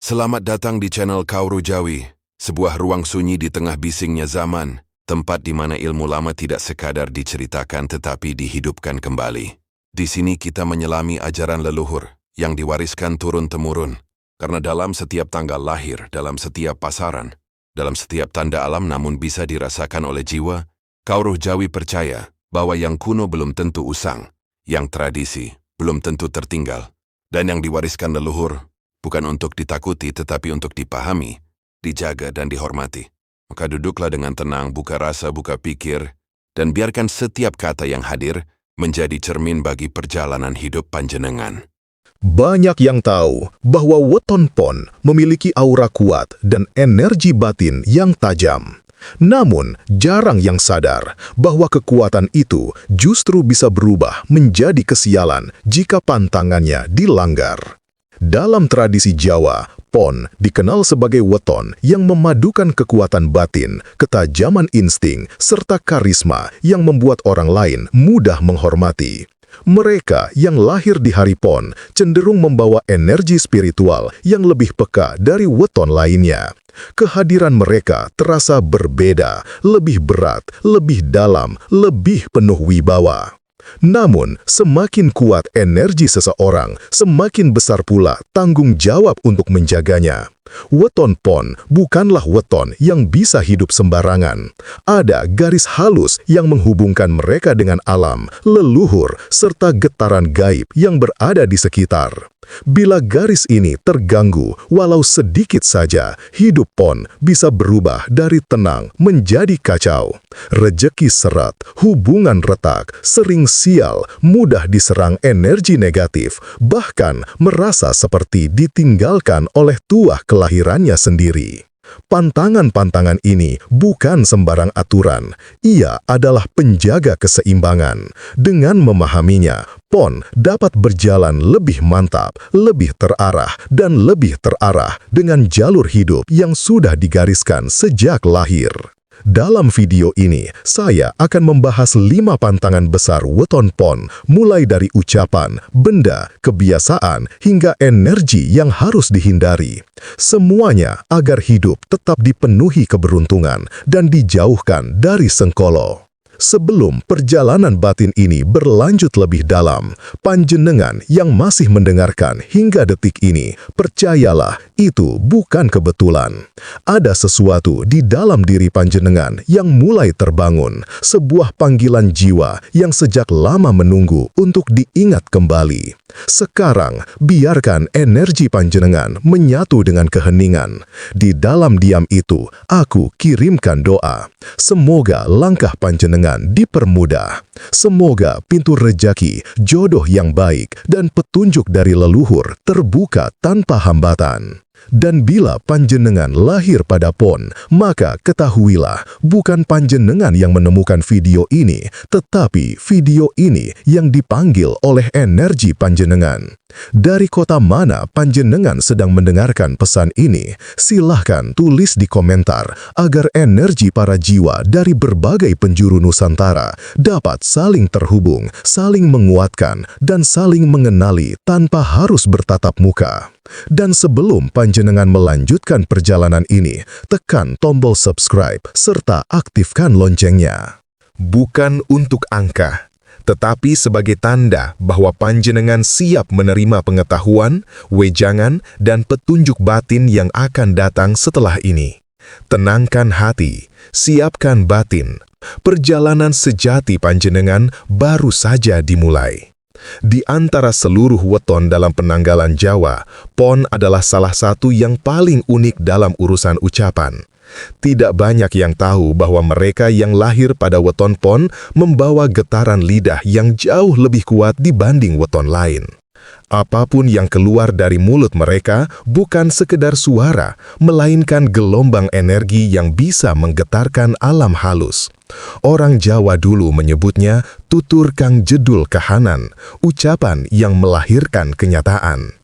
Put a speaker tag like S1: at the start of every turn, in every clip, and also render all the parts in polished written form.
S1: Selamat datang di channel Kauru Jawi, sebuah ruang sunyi di tengah bisingnya zaman, tempat di mana ilmu lama tidak sekadar diceritakan tetapi dihidupkan kembali. Di sini kita menyelami ajaran leluhur yang diwariskan turun-temurun, karena dalam setiap tanggal lahir, dalam setiap pasaran, dalam setiap tanda alam namun bisa dirasakan oleh jiwa, Kauru Jawi percaya bahwa yang kuno belum tentu usang, yang tradisi belum tentu tertinggal, dan yang diwariskan leluhur bukan untuk ditakuti tetapi untuk dipahami, dijaga dan dihormati. Maka duduklah dengan tenang, buka rasa, buka pikir, dan biarkan setiap kata yang hadir menjadi cermin bagi perjalanan hidup panjenengan.
S2: Banyak yang tahu bahwa weton pon memiliki aura kuat dan energi batin yang tajam. Namun, jarang yang sadar bahwa kekuatan itu justru bisa berubah menjadi kesialan jika pantangannya dilanggar. Dalam tradisi Jawa, pon dikenal sebagai weton yang memadukan kekuatan batin, ketajaman insting, serta karisma yang membuat orang lain mudah menghormati. Mereka yang lahir di hari pon cenderung membawa energi spiritual yang lebih peka dari weton lainnya. Kehadiran mereka terasa berbeda, lebih berat, lebih dalam, lebih penuh wibawa. Namun, semakin kuat energi seseorang, semakin besar pula tanggung jawab untuk menjaganya. Weton pon bukanlah weton yang bisa hidup sembarangan. Ada garis halus yang menghubungkan mereka dengan alam, leluhur, serta getaran gaib yang berada di sekitar. Bila garis ini terganggu, walau sedikit saja, hidup pon bisa berubah dari tenang menjadi kacau. Rejeki seret, hubungan retak, sering sial, mudah diserang energi negatif, bahkan merasa seperti ditinggalkan oleh tuah kelahirannya sendiri. Pantangan-pantangan ini bukan sembarang aturan, ia adalah penjaga keseimbangan. Dengan memahaminya, pon dapat berjalan lebih mantap, lebih terarah, dan lebih terarah dengan jalur hidup yang sudah digariskan sejak lahir. Dalam video ini, saya akan membahas 5 pantangan besar weton pon, mulai dari ucapan, benda, kebiasaan, hingga energi yang harus dihindari. Semuanya agar hidup tetap dipenuhi keberuntungan dan dijauhkan dari sengkolo. Sebelum perjalanan batin ini berlanjut lebih dalam, panjenengan yang masih mendengarkan hingga detik ini, percayalah, itu bukan kebetulan. Ada sesuatu di dalam diri panjenengan yang mulai terbangun, sebuah panggilan jiwa yang sejak lama menunggu untuk diingat kembali. Sekarang, biarkan energi panjenengan menyatu dengan keheningan. Di dalam diam itu, aku kirimkan doa. Semoga langkah panjenengan dipermudah. Semoga pintu rejeki, jodoh yang baik, dan petunjuk dari leluhur terbuka tanpa hambatan. Dan bila panjenengan lahir pada pon, maka ketahuilah, bukan panjenengan yang menemukan video ini, tetapi video ini yang dipanggil oleh energi panjenengan. Dari kota mana panjenengan sedang mendengarkan pesan ini? Silahkan tulis di komentar agar energi para jiwa dari berbagai penjuru Nusantara dapat saling terhubung, saling menguatkan, dan saling mengenali tanpa harus bertatap muka. Dan sebelum panjenengan melanjutkan perjalanan ini, tekan tombol subscribe serta aktifkan loncengnya. Bukan untuk angka, tetapi sebagai tanda bahwa panjenengan siap menerima pengetahuan, wejangan, dan petunjuk batin yang akan datang setelah ini. Tenangkan hati, siapkan batin. Perjalanan sejati panjenengan baru saja dimulai. Di antara seluruh weton dalam penanggalan Jawa, pon adalah salah satu yang paling unik dalam urusan ucapan. Tidak banyak yang tahu bahwa mereka yang lahir pada weton pon membawa getaran lidah yang jauh lebih kuat dibanding weton lain. Apapun yang keluar dari mulut mereka bukan sekedar suara, melainkan gelombang energi yang bisa menggetarkan alam halus. Orang Jawa dulu menyebutnya tutur kang jedul kahanan, ucapan yang melahirkan kenyataan.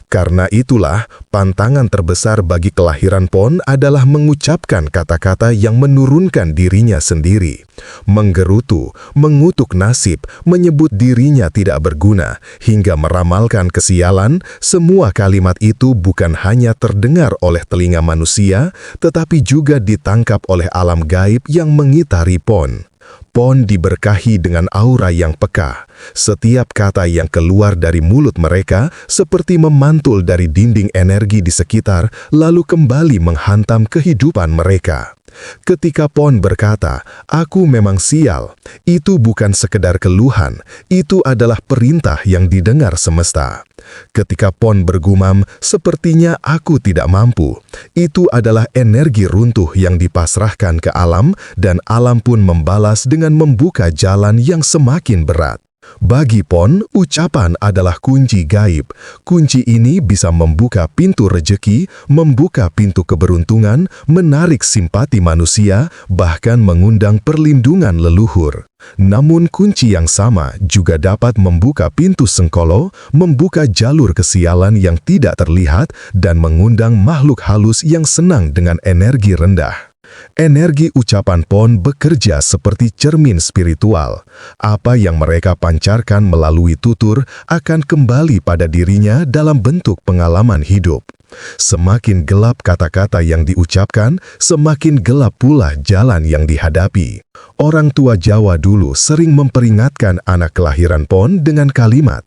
S2: Karena itulah, pantangan terbesar bagi kelahiran Pon adalah mengucapkan kata-kata yang menurunkan dirinya sendiri. Menggerutu, mengutuk nasib, menyebut dirinya tidak berguna, hingga meramalkan kesialan. Semua kalimat itu bukan hanya terdengar oleh telinga manusia, tetapi juga ditangkap oleh alam gaib yang mengitari Pon. Pon diberkahi dengan aura yang peka. Setiap kata yang keluar dari mulut mereka seperti memantul dari dinding energi di sekitar, lalu kembali menghantam kehidupan mereka. Ketika Pon berkata, "Aku memang sial," itu bukan sekedar keluhan, itu adalah perintah yang didengar semesta. Ketika Pon bergumam, "Sepertinya aku tidak mampu," itu adalah energi runtuh yang dipasrahkan ke alam, dan alam pun membalas dengan membuka jalan yang semakin berat. Bagi Pon, ucapan adalah kunci gaib. Kunci ini bisa membuka pintu rejeki, membuka pintu keberuntungan, menarik simpati manusia, bahkan mengundang perlindungan leluhur. Namun kunci yang sama juga dapat membuka pintu sengkolo, membuka jalur kesialan yang tidak terlihat, dan mengundang makhluk halus yang senang dengan energi rendah. Energi ucapan Pon bekerja seperti cermin spiritual. Apa yang mereka pancarkan melalui tutur akan kembali pada dirinya dalam bentuk pengalaman hidup. Semakin gelap kata-kata yang diucapkan, semakin gelap pula jalan yang dihadapi. Orang tua Jawa dulu sering memperingatkan anak kelahiran Pon dengan kalimat,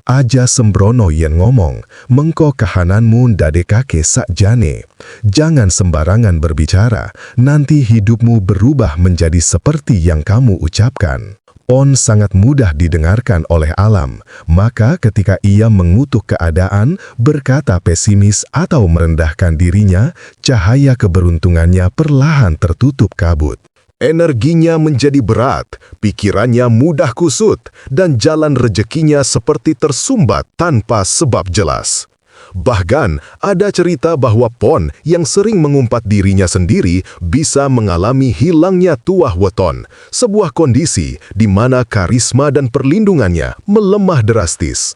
S2: "Aja sembrono yen ngomong, mengko kahananmu ndadekake sakjane." Jangan sembarangan berbicara, nanti hidupmu berubah menjadi seperti yang kamu ucapkan. Pon sangat mudah didengarkan oleh alam, maka ketika ia mengutuk keadaan, berkata pesimis atau merendahkan dirinya, cahaya keberuntungannya perlahan tertutup kabut. Energinya menjadi berat, pikirannya mudah kusut, dan jalan rezekinya seperti tersumbat tanpa sebab jelas. Bahkan, ada cerita bahwa Pon yang sering mengumpat dirinya sendiri bisa mengalami hilangnya tuah weton, sebuah kondisi di mana karisma dan perlindungannya melemah drastis.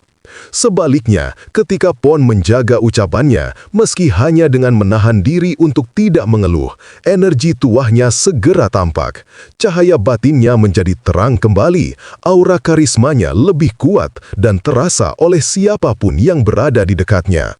S2: Sebaliknya, ketika Pon menjaga ucapannya, meski hanya dengan menahan diri untuk tidak mengeluh, energi tuahnya segera tampak. Cahaya batinnya menjadi terang kembali, aura karismanya lebih kuat dan terasa oleh siapapun yang berada di dekatnya.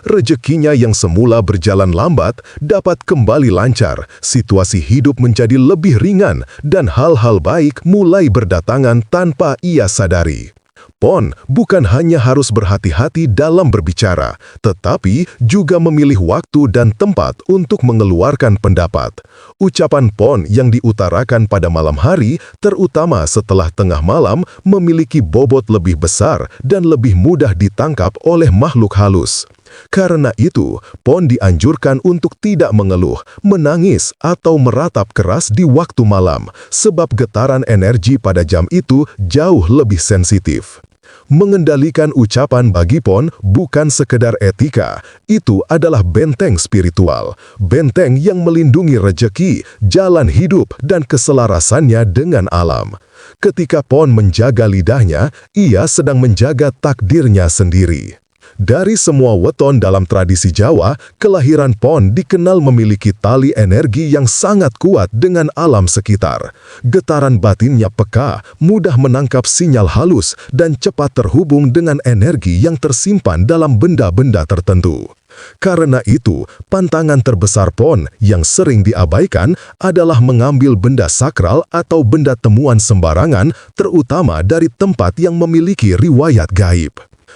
S2: Rezekinya yang semula berjalan lambat dapat kembali lancar, situasi hidup menjadi lebih ringan, dan hal-hal baik mulai berdatangan tanpa ia sadari. Pon bukan hanya harus berhati-hati dalam berbicara, tetapi juga memilih waktu dan tempat untuk mengeluarkan pendapat. Ucapan Pon yang diutarakan pada malam hari, terutama setelah tengah malam, memiliki bobot lebih besar dan lebih mudah ditangkap oleh makhluk halus. Karena itu, Pon dianjurkan untuk tidak mengeluh, menangis, atau meratap keras di waktu malam, sebab getaran energi pada jam itu jauh lebih sensitif. Mengendalikan ucapan bagi Pon bukan sekedar etika, itu adalah benteng spiritual, benteng yang melindungi rejeki, jalan hidup, dan keselarasannya dengan alam. Ketika Pon menjaga lidahnya, ia sedang menjaga takdirnya sendiri. Dari semua weton dalam tradisi Jawa, kelahiran Pon dikenal memiliki tali energi yang sangat kuat dengan alam sekitar. Getaran batinnya peka, mudah menangkap sinyal halus, dan cepat terhubung dengan energi yang tersimpan dalam benda-benda tertentu. Karena itu, pantangan terbesar Pon yang sering diabaikan adalah mengambil benda sakral atau benda temuan sembarangan, terutama dari tempat yang memiliki riwayat gaib.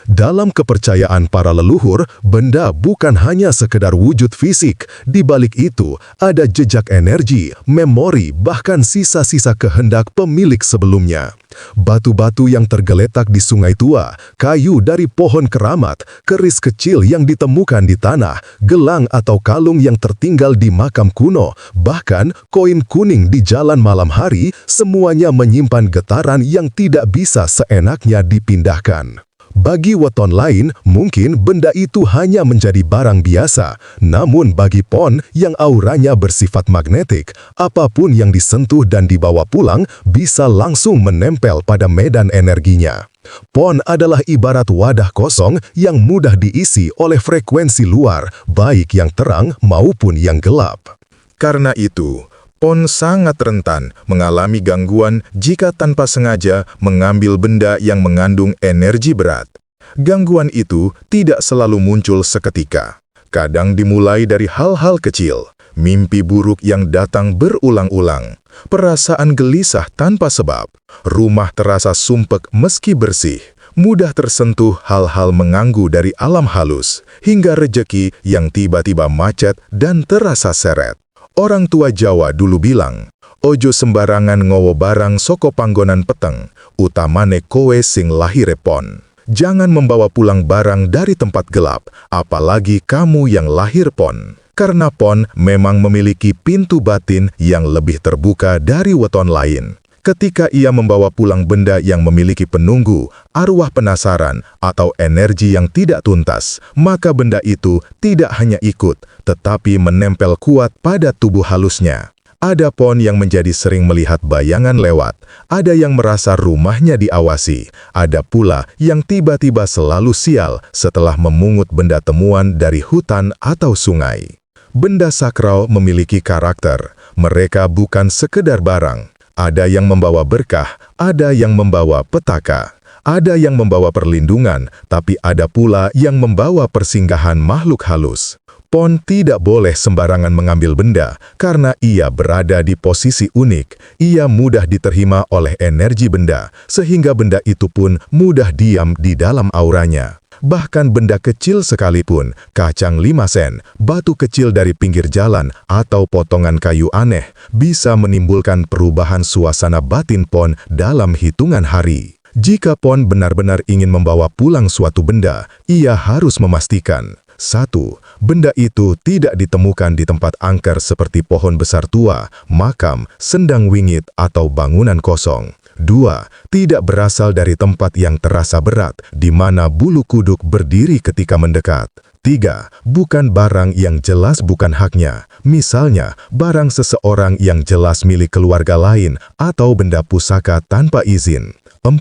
S2: Dalam kepercayaan para leluhur, benda bukan hanya sekedar wujud fisik. Di balik itu, ada jejak energi, memori, bahkan sisa-sisa kehendak pemilik sebelumnya. Batu-batu yang tergeletak di sungai tua, kayu dari pohon keramat, keris kecil yang ditemukan di tanah, gelang atau kalung yang tertinggal di makam kuno, bahkan koin kuning di jalan malam hari, semuanya menyimpan getaran yang tidak bisa seenaknya dipindahkan. Bagi weton lain, mungkin benda itu hanya menjadi barang biasa. Namun bagi Pon yang auranya bersifat magnetik, apapun yang disentuh dan dibawa pulang bisa langsung menempel pada medan energinya. Pon adalah ibarat wadah kosong yang mudah diisi oleh frekuensi luar, baik yang terang maupun yang gelap. Karena itu, Pon sangat rentan mengalami gangguan jika tanpa sengaja mengambil benda yang mengandung energi berat. Gangguan itu tidak selalu muncul seketika. Kadang dimulai dari hal-hal kecil, mimpi buruk yang datang berulang-ulang, perasaan gelisah tanpa sebab, rumah terasa sumpek meski bersih, mudah tersentuh hal-hal mengganggu dari alam halus, hingga rejeki yang tiba-tiba macet dan terasa seret. Orang tua Jawa dulu bilang, ojo sembarangan ngowo barang soko panggonan peteng, utamane kowe sing lahire Pon. Jangan membawa pulang barang dari tempat gelap, apalagi kamu yang lahir Pon. Karena Pon memang memiliki pintu batin yang lebih terbuka dari weton lain. Ketika ia membawa pulang benda yang memiliki penunggu, arwah penasaran, atau energi yang tidak tuntas, maka benda itu tidak hanya ikut, tetapi menempel kuat pada tubuh halusnya. Ada Pon yang menjadi sering melihat bayangan lewat, ada yang merasa rumahnya diawasi, ada pula yang tiba-tiba selalu sial setelah memungut benda temuan dari hutan atau sungai. Benda sakral memiliki karakter, mereka bukan sekedar barang. Ada yang membawa berkah, ada yang membawa petaka, ada yang membawa perlindungan, tapi ada pula yang membawa persinggahan makhluk halus. Pon tidak boleh sembarangan mengambil benda, karena ia berada di posisi unik. Ia mudah diterima oleh energi benda, sehingga benda itu pun mudah diam di dalam auranya. Bahkan benda kecil sekalipun, kacang 5 sen, batu kecil dari pinggir jalan, atau potongan kayu aneh, bisa menimbulkan perubahan suasana batin Pon dalam hitungan hari. Jika Pon benar-benar ingin membawa pulang suatu benda, ia harus memastikan: 1. Benda itu tidak ditemukan di tempat angker seperti pohon besar tua, makam, sendang wingit, atau bangunan kosong. 2. Tidak berasal dari tempat yang terasa berat, di mana bulu kuduk berdiri ketika mendekat. 3. Bukan barang yang jelas bukan haknya, misalnya barang seseorang yang jelas milik keluarga lain, atau benda pusaka tanpa izin. 4.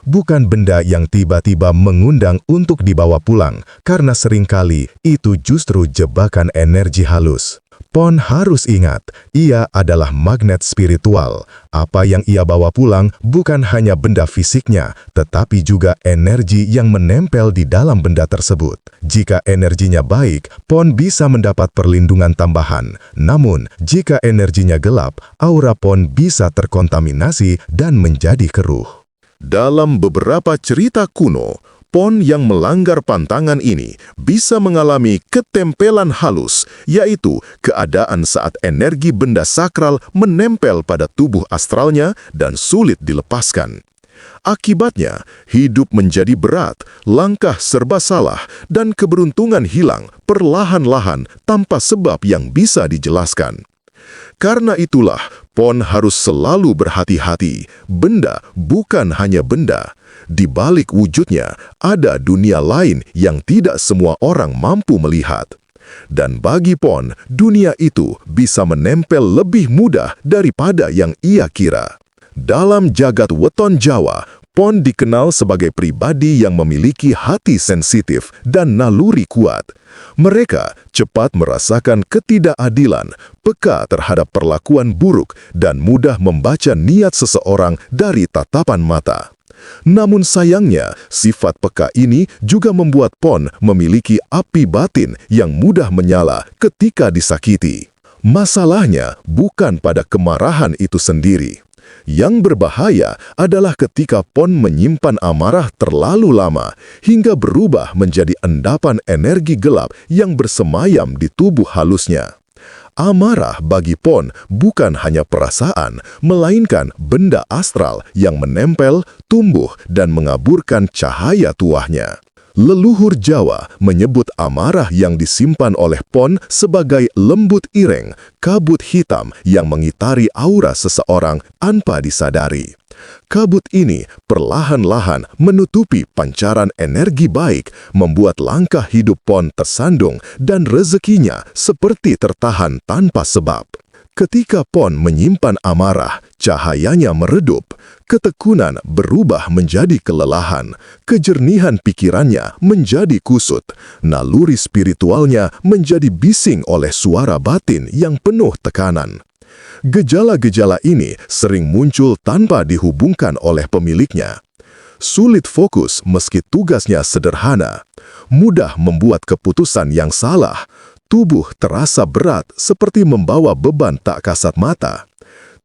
S2: Bukan benda yang tiba-tiba mengundang untuk dibawa pulang, karena seringkali itu justru jebakan energi halus. Pon harus ingat, ia adalah magnet spiritual. Apa yang ia bawa pulang bukan hanya benda fisiknya, tetapi juga energi yang menempel di dalam benda tersebut. Jika energinya baik, Pon bisa mendapat perlindungan tambahan. Namun, jika energinya gelap, aura Pon bisa terkontaminasi dan menjadi keruh. Dalam beberapa cerita kuno, Pon yang melanggar pantangan ini bisa mengalami ketempelan halus, yaitu keadaan saat energi benda sakral menempel pada tubuh astralnya dan sulit dilepaskan. Akibatnya, hidup menjadi berat, langkah serba salah, dan keberuntungan hilang perlahan-lahan tanpa sebab yang bisa dijelaskan. Karena itulah, Pon harus selalu berhati-hati. Benda bukan hanya benda. Di balik wujudnya, ada dunia lain yang tidak semua orang mampu melihat. Dan bagi Pon, dunia itu bisa menempel lebih mudah daripada yang ia kira. Dalam jagat weton Jawa, Pon dikenal sebagai pribadi yang memiliki hati sensitif dan naluri kuat. Mereka cepat merasakan ketidakadilan, peka terhadap perlakuan buruk, dan mudah membaca niat seseorang dari tatapan mata. Namun sayangnya, sifat peka ini juga membuat Pon memiliki api batin yang mudah menyala ketika disakiti. Masalahnya bukan pada kemarahan itu sendiri. Yang berbahaya adalah ketika Pon menyimpan amarah terlalu lama hingga berubah menjadi endapan energi gelap yang bersemayam di tubuh halusnya. Amarah bagi Pon bukan hanya perasaan, melainkan benda astral yang menempel, tumbuh, dan mengaburkan cahaya tuahnya. Leluhur Jawa menyebut amarah yang disimpan oleh Pon sebagai lembut ireng, kabut hitam yang mengitari aura seseorang tanpa disadari. Kabut ini perlahan-lahan menutupi pancaran energi baik, membuat langkah hidup Pon tersandung dan rezekinya seperti tertahan tanpa sebab. Ketika Pon menyimpan amarah, cahayanya meredup, ketekunan berubah menjadi kelelahan, kejernihan pikirannya menjadi kusut, naluri spiritualnya menjadi bising oleh suara batin yang penuh tekanan. Gejala-gejala ini sering muncul tanpa dihubungkan oleh pemiliknya. Sulit fokus meski tugasnya sederhana, mudah membuat keputusan yang salah, tubuh terasa berat seperti membawa beban tak kasat mata,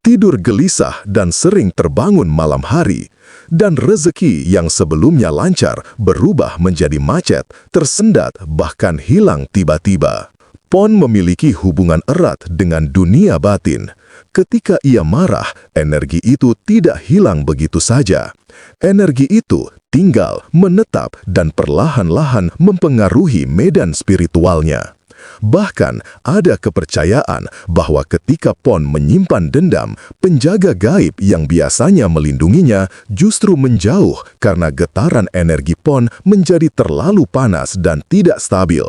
S2: tidur gelisah dan sering terbangun malam hari, dan rezeki yang sebelumnya lancar berubah menjadi macet, tersendat bahkan hilang tiba-tiba. Pon memiliki hubungan erat dengan dunia batin. Ketika ia marah, energi itu tidak hilang begitu saja. Energi itu tinggal, menetap, dan perlahan-lahan mempengaruhi medan spiritualnya. Bahkan ada kepercayaan bahwa ketika Pon menyimpan dendam, penjaga gaib yang biasanya melindunginya justru menjauh karena getaran energi Pon menjadi terlalu panas dan tidak stabil.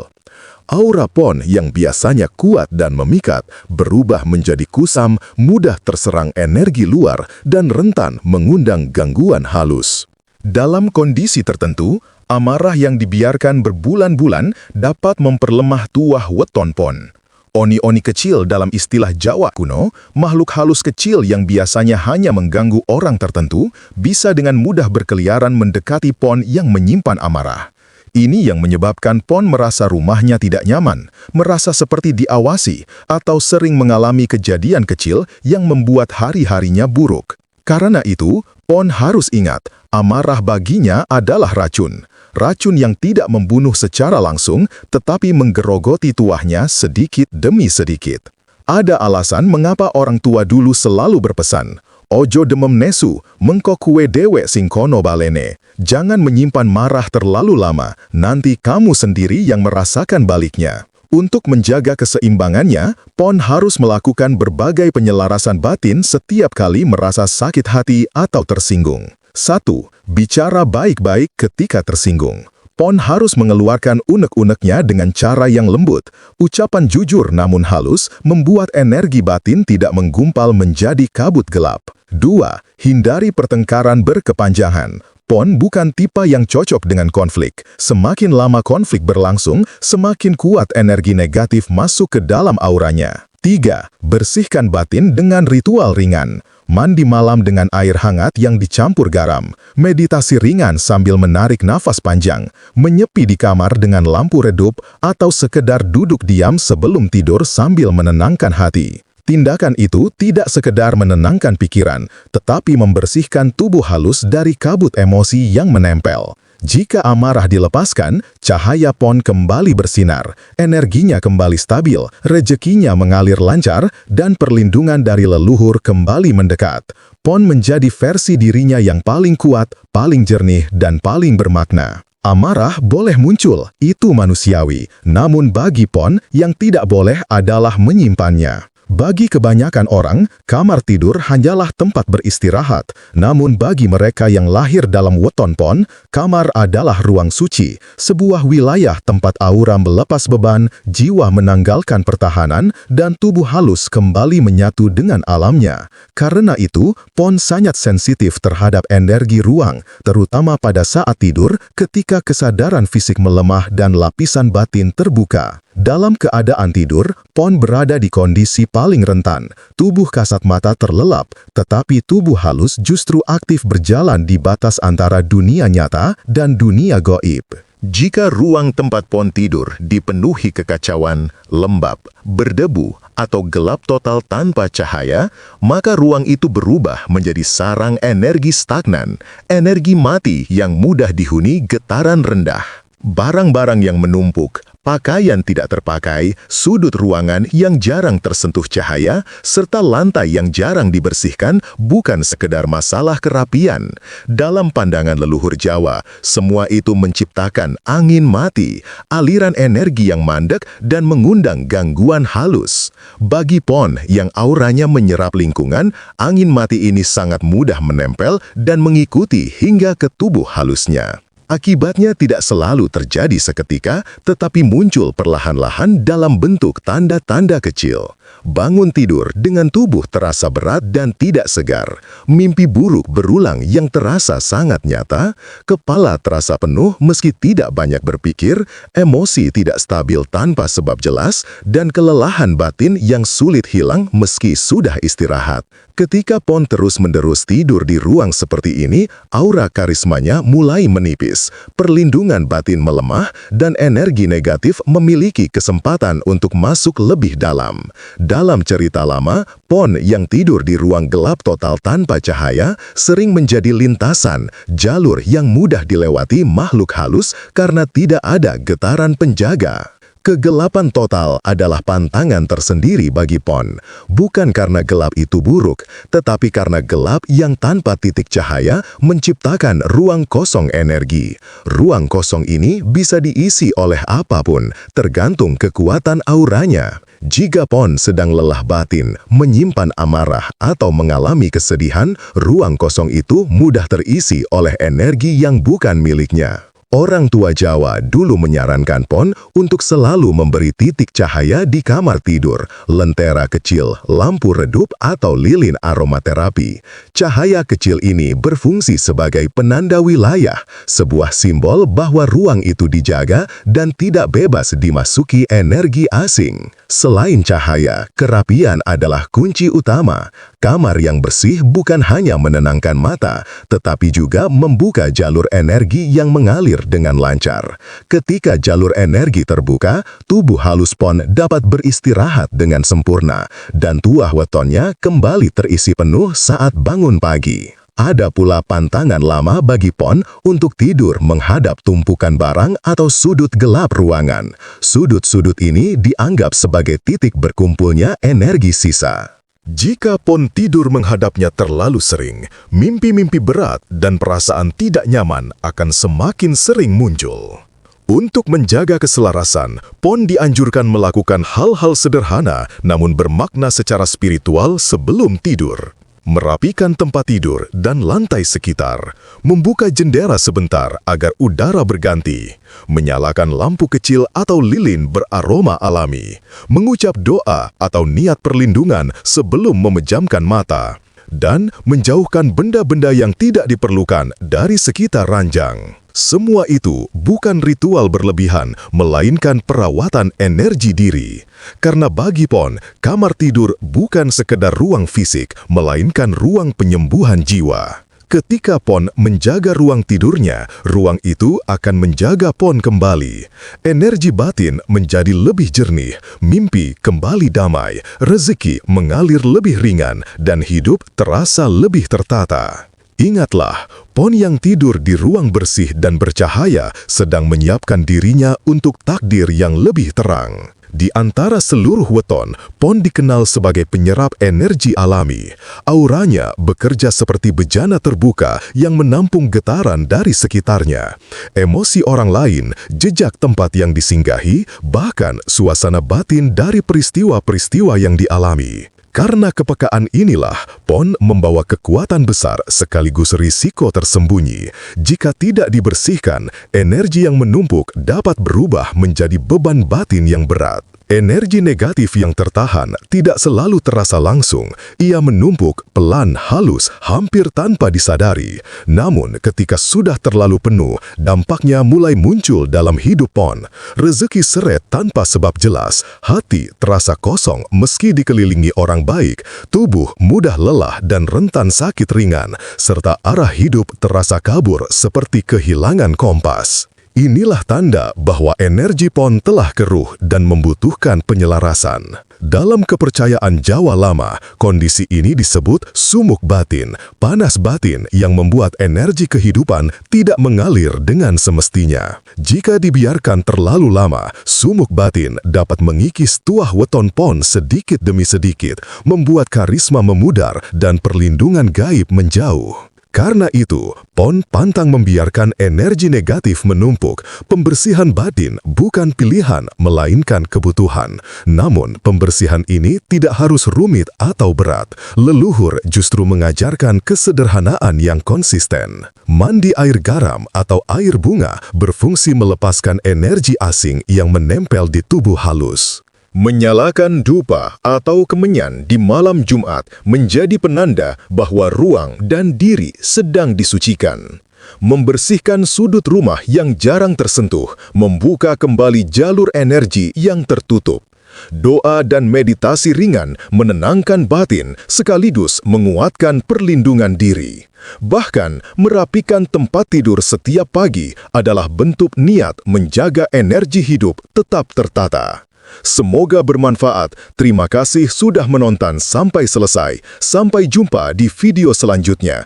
S2: Aura Pon yang biasanya kuat dan memikat berubah menjadi kusam, mudah terserang energi luar, dan rentan mengundang gangguan halus. Dalam kondisi tertentu, amarah yang dibiarkan berbulan-bulan dapat memperlemah tuah weton Pon. Oni-oni kecil dalam istilah Jawa kuno, makhluk halus kecil yang biasanya hanya mengganggu orang tertentu, bisa dengan mudah berkeliaran mendekati Pon yang menyimpan amarah. Ini yang menyebabkan Pon merasa rumahnya tidak nyaman, merasa seperti diawasi, atau sering mengalami kejadian kecil yang membuat hari-harinya buruk. Karena itu, Pon harus ingat, amarah baginya adalah racun. Racun yang tidak membunuh secara langsung, tetapi menggerogoti tuahnya sedikit demi sedikit. Ada alasan mengapa orang tua dulu selalu berpesan, "Ojo demem nesu, mengko kue dewe sing kono balene." Jangan menyimpan marah terlalu lama, nanti kamu sendiri yang merasakan baliknya. Untuk menjaga keseimbangannya, Pon harus melakukan berbagai penyelarasan batin setiap kali merasa sakit hati atau tersinggung. 1. Bicara baik-baik ketika tersinggung. Pon harus mengeluarkan unek-uneknya dengan cara yang lembut. Ucapan jujur namun halus membuat energi batin tidak menggumpal menjadi kabut gelap. 2. Hindari pertengkaran berkepanjangan. Pon bukan tipe yang cocok dengan konflik. Semakin lama konflik berlangsung, semakin kuat energi negatif masuk ke dalam auranya. 3. Bersihkan batin dengan ritual ringan. Mandi malam dengan air hangat yang dicampur garam. Meditasi ringan sambil menarik nafas panjang. Menyepi di kamar dengan lampu redup atau sekedar duduk diam sebelum tidur sambil menenangkan hati. Tindakan itu tidak sekedar menenangkan pikiran, tetapi membersihkan tubuh halus dari kabut emosi yang menempel. Jika amarah dilepaskan, cahaya Pon kembali bersinar, energinya kembali stabil, rezekinya mengalir lancar, dan perlindungan dari leluhur kembali mendekat. Pon menjadi versi dirinya yang paling kuat, paling jernih, dan paling bermakna. Amarah boleh muncul, itu manusiawi, namun bagi Pon yang tidak boleh adalah menyimpannya. Bagi kebanyakan orang, kamar tidur hanyalah tempat beristirahat. Namun bagi mereka yang lahir dalam weton Pon, kamar adalah ruang suci, sebuah wilayah tempat aura melepas beban, jiwa menanggalkan pertahanan, dan tubuh halus kembali menyatu dengan alamnya. Karena itu, Pon sangat sensitif terhadap energi ruang, terutama pada saat tidur ketika kesadaran fisik melemah dan lapisan batin terbuka. Dalam keadaan tidur, Pon berada di kondisi paling rentan. Tubuh kasat mata terlelap, tetapi tubuh halus justru aktif berjalan di batas antara dunia nyata dan dunia gaib. Jika ruang tempat Pon tidur dipenuhi kekacauan, lembab, berdebu, atau gelap total tanpa cahaya, maka ruang itu berubah menjadi sarang energi stagnan, energi mati yang mudah dihuni getaran rendah. Barang-barang yang menumpuk, Pakaian tidak terpakai, sudut ruangan yang jarang tersentuh cahaya, serta lantai yang jarang dibersihkan bukan sekedar masalah kerapian. Dalam pandangan leluhur Jawa, semua itu menciptakan angin mati, aliran energi yang mandek dan mengundang gangguan halus. Bagi Pon yang auranya menyerap lingkungan, angin mati ini sangat mudah menempel dan mengikuti hingga ke tubuh halusnya. Akibatnya tidak selalu terjadi seketika, tetapi muncul perlahan-lahan dalam bentuk tanda-tanda kecil. Bangun tidur dengan tubuh terasa berat dan tidak segar. Mimpi buruk berulang yang terasa sangat nyata. Kepala terasa penuh meski tidak banyak berpikir. Emosi tidak stabil tanpa sebab jelas. Dan kelelahan batin yang sulit hilang meski sudah istirahat. Ketika Pon terus-menerus tidur di ruang seperti ini, aura karismanya mulai menipis. Perlindungan batin melemah dan energi negatif memiliki kesempatan untuk masuk lebih dalam. Dalam cerita lama, Pon yang tidur di ruang gelap total tanpa cahaya sering menjadi lintasan, jalur yang mudah dilewati makhluk halus karena tidak ada getaran penjaga. Kegelapan total adalah pantangan tersendiri bagi Pon, bukan karena gelap itu buruk, tetapi karena gelap yang tanpa titik cahaya menciptakan ruang kosong energi. Ruang kosong ini bisa diisi oleh apapun, tergantung kekuatan auranya. Jika Pon sedang lelah batin, menyimpan amarah, atau mengalami kesedihan, ruang kosong itu mudah terisi oleh energi yang bukan miliknya. Orang tua Jawa dulu menyarankan Pon untuk selalu memberi titik cahaya di kamar tidur, lentera kecil, lampu redup, atau lilin aromaterapi. Cahaya kecil ini berfungsi sebagai penanda wilayah, sebuah simbol bahwa ruang itu dijaga dan tidak bebas dimasuki energi asing. Selain cahaya, kerapian adalah kunci utama. Kamar yang bersih bukan hanya menenangkan mata, tetapi juga membuka jalur energi yang mengalir dengan lancar. Ketika jalur energi terbuka, tubuh halus Pon dapat beristirahat dengan sempurna, dan tuah wetonnya kembali terisi penuh saat bangun pagi. Ada pula pantangan lama bagi Pon untuk tidur menghadap tumpukan barang atau sudut gelap ruangan. Sudut-sudut ini dianggap sebagai titik berkumpulnya energi sisa. Jika Pon tidur menghadapnya terlalu sering, mimpi-mimpi berat dan perasaan tidak nyaman akan semakin sering muncul. Untuk menjaga keselarasan, Pon dianjurkan melakukan hal-hal sederhana namun bermakna secara spiritual sebelum tidur. Merapikan tempat tidur dan lantai sekitar, membuka jendela sebentar agar udara berganti, menyalakan lampu kecil atau lilin beraroma alami, mengucap doa atau niat perlindungan sebelum memejamkan mata, dan menjauhkan benda-benda yang tidak diperlukan dari sekitar ranjang. Semua itu bukan ritual berlebihan, melainkan perawatan energi diri. Karena bagi Pon, kamar tidur bukan sekedar ruang fisik, melainkan ruang penyembuhan jiwa. Ketika Pon menjaga ruang tidurnya, ruang itu akan menjaga Pon kembali. Energi batin menjadi lebih jernih, mimpi kembali damai, rezeki mengalir lebih ringan, dan hidup terasa lebih tertata. Ingatlah, Pon yang tidur di ruang bersih dan bercahaya sedang menyiapkan dirinya untuk takdir yang lebih terang. Di antara seluruh weton, Pon dikenal sebagai penyerap energi alami. Auranya bekerja seperti bejana terbuka yang menampung getaran dari sekitarnya. Emosi orang lain, jejak tempat yang disinggahi, bahkan suasana batin dari peristiwa-peristiwa yang dialami. Karena kepekaan inilah, Pon membawa kekuatan besar sekaligus risiko tersembunyi. Jika tidak dibersihkan, energi yang menumpuk dapat berubah menjadi beban batin yang berat. Energi negatif yang tertahan tidak selalu terasa langsung. Ia menumpuk pelan, halus, hampir tanpa disadari. Namun, ketika sudah terlalu penuh, dampaknya mulai muncul dalam hidup Pon. Rezeki seret tanpa sebab jelas, hati terasa kosong meski dikelilingi orang baik, tubuh mudah lelah dan rentan sakit ringan, serta arah hidup terasa kabur seperti kehilangan kompas. Inilah tanda bahwa energi PON telah keruh dan membutuhkan penyelarasan. Dalam kepercayaan Jawa lama, kondisi ini disebut sumuk batin, panas batin yang membuat energi kehidupan tidak mengalir dengan semestinya. Jika dibiarkan terlalu lama, sumuk batin dapat mengikis tuah weton PON sedikit demi sedikit, membuat karisma memudar dan perlindungan gaib menjauh. Karena itu, PON pantang membiarkan energi negatif menumpuk. Pembersihan batin bukan pilihan, melainkan kebutuhan. Namun, pembersihan ini tidak harus rumit atau berat. Leluhur justru mengajarkan kesederhanaan yang konsisten. Mandi air garam atau air bunga berfungsi melepaskan energi asing yang menempel di tubuh halus. Menyalakan dupa atau kemenyan di malam Jumat menjadi penanda bahwa ruang dan diri sedang disucikan. Membersihkan sudut rumah yang jarang tersentuh, membuka kembali jalur energi yang tertutup. Doa dan meditasi ringan menenangkan batin sekaligus menguatkan perlindungan diri. Bahkan, merapikan tempat tidur setiap pagi adalah bentuk niat menjaga energi hidup tetap tertata. Semoga bermanfaat. Terima kasih sudah menonton sampai selesai. Sampai jumpa di video selanjutnya.